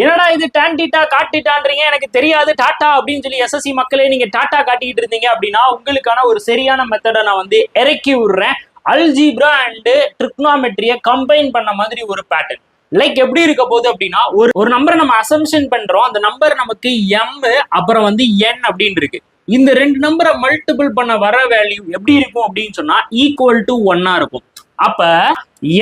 என்னடா இது Don theta காட்டிட்டான்றீங்க, எனக்கு தெரியாது டாட்டா அப்படின்னு சொல்லி எஸ்எஸ்சி மக்களே நீங்க டாட்டா காட்டிக்கிட்டு இருந்தீங்க அப்படின்னா உங்களுக்கான ஒரு சரியான மெத்தடை நான் வந்து இறக்கி விடுறேன். அல்ஜீப்ரா அண்ட் ட்ரிக்னாமெட்ரியை கம்பைன் பண்ண மாதிரி ஒரு பேட்டர்ன். லைக் எப்படி இருக்க போகுது அப்படின்னா, ஒரு நம்பரை நம்ம அசம்ஷன் பண்றோம், அந்த நம்பர் நமக்கு எம் அப்புறம் வந்து என் அப்படின்னு இருக்கு. இந்த ரெண்டு நம்பரை மல்டிபிள் பண்ண வர வேல்யூ எப்படி இருக்கும் அப்படின்னு சொன்னா ஈக்குவல் டு 1 இருக்கும். அப்ப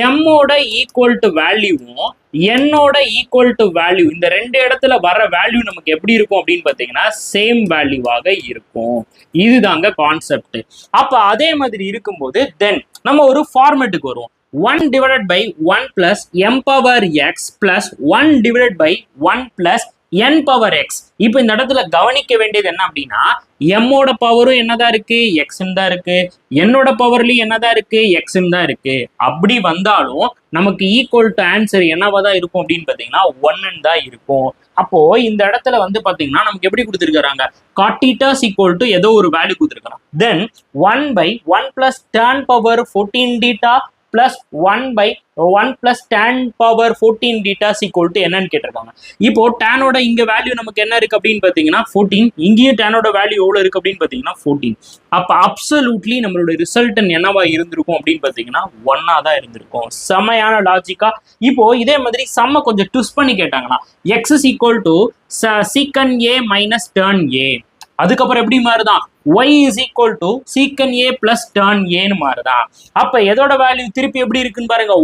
எம்மோட ஈக்குவல் டு வேல்யூவும் என்னோட ஈக்குவல் டு வேல்யூ, இந்த ரெண்டு இடத்துல வர வேல்யூ நமக்கு எப்படி இருக்கும் அப்படின்னு பாத்தீங்கன்னா சேம் வேல்யூவாக இருக்கும். இதுதாங்க கான்செப்ட். அப்ப அதே மாதிரி இருக்கும்போது தென் நம்ம ஒரு ஃபார்மேட்டுக்கு வருவோம். 1 divided by 1 plus m power x plus 1 divided by 1 plus n power x. இப்போ இந்த இடத்துல கவனிக்க வேண்டியது என்ன அப்படின்னா, எம்மோட பவரும் என்னதான் இருக்கு, எக்ஸ்ன்னு தான் இருக்கு, என்னோட பவர்லயும் என்னதான் இருக்கு, எக்ஸ்ன்னு தான் இருக்கு. அப்படி வந்தாலும் நமக்கு ஈக்குவல் டு ஆன்சர் என்னவா தான் இருக்கும் அப்படின்னு பாத்தீங்கன்னா 1 தான் இருக்கும். அப்போ இந்த இடத்துல வந்து பாத்தீங்கன்னா நமக்கு எப்படி கொடுத்துருக்காங்க, cot theta is equal to ஏதோ ஒரு வேல்யூ கொடுத்துருக்காங்க. தென் 1 by 1 plus tan power 14 theta plus 1 by 1 plus tan power 14 theta is equal to என்னன்னு கேட்டிருக்காங்க. இப்போ டேனோட இங்க வேல்யூ நமக்கு என்ன இருக்கு அப்படின்னு பாத்தீங்கன்னா 14, இங்கேயும் டேனோட வேல்யூ எவ்வளவு இருக்கு அப்படின்னு பாத்தீங்கன்னா 14. அப்ப அப்சல்யூட்லி நம்மளோட ரிசல்ட் என்னவா இருந்திருக்கும் அப்படின்னு பாத்தீங்கன்னா 1 தான் இருந்திருக்கும். செமையான லாஜிக்கா. இப்போ இதே மாதிரி சம்ம கொஞ்சம் ட்விஸ்ட் பண்ணி கேட்டாங்கன்னா x is equal to secant a minus tan a, அதுக்கப்புறம் எப்படி மாறுதான் y is equal to secant a plus tan a ன்னு மாறுதான். அப்ப எதோட வேல்யூ திருப்பி எப்படி இருக்குன்னு பாருங்க,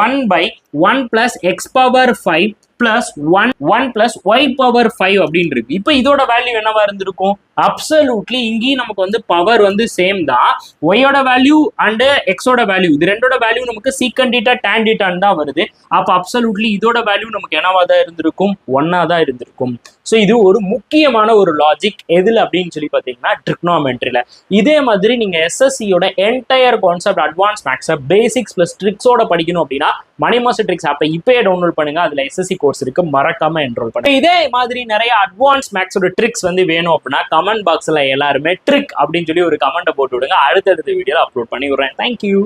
1 by 1 plus x power 5 plus 1 plus y power 5 அப்படின்னு இருக்கு. இப்போ இதோட வேல்யூ என்னவா இருந்திருக்கும், அப்சல்யூட்லி இங்கேயும் நமக்கு வந்து பவர் வந்து சேம் தான். ஒய்யோட வேல்யூ அண்ட் எக்ஸோட வேல்யூ இது ரெண்டோட வேல்யூ நமக்கு சீக்கன் டீட்டா டேன் டீட்டான்னு தான் வருது. அப்போ அப்சல்யூட்லி இதோட வேல்யூ நமக்கு என்னவா தான் இருந்திருக்கும், 1 தான் இருந்திருக்கும். ஸோ இது ஒரு முக்கியமான ஒரு லாஜிக் எதுல அப்படின்னு சொல்லி பார்த்தீங்கன்னா ட்ரிக்னாமெட்ரியில. இதே மாதிரி நீங்க எஸ்எஸ்சியோட என்டையர் கான்செப்ட் அட்வான்ஸ் மேக்ஸை பேசிக்ஸ் பிளஸ் ட்ரிக்ஸோட படிக்கணும் அப்படின்னா மணி மாஸ்டர் ட்ரிக்ஸ் ஆப்பை இப்பயே டவுன்லோட் பண்ணுங்க. அதுல எஸ்எஸ்சி கோர்ஸ் இருக்கு, மறக்காம என்ரோல் பண்ணுங்க. இதே மாதிரி நிறைய அட்வான்ஸ் மேக்ஸோட ட்ரிக்ஸ் வந்து வேணும் அப்படின்னா கமெண்ட் பாக்ஸ்ல எல்லாருமே ட்ரிக் அப்படின்னு சொல்லி ஒரு கமெண்ட் போட்டு விடுங்க. அடுத்தடுத்த வீடியோல அப்லோட் பண்ணி விடுறேன். தேங்க்யூ.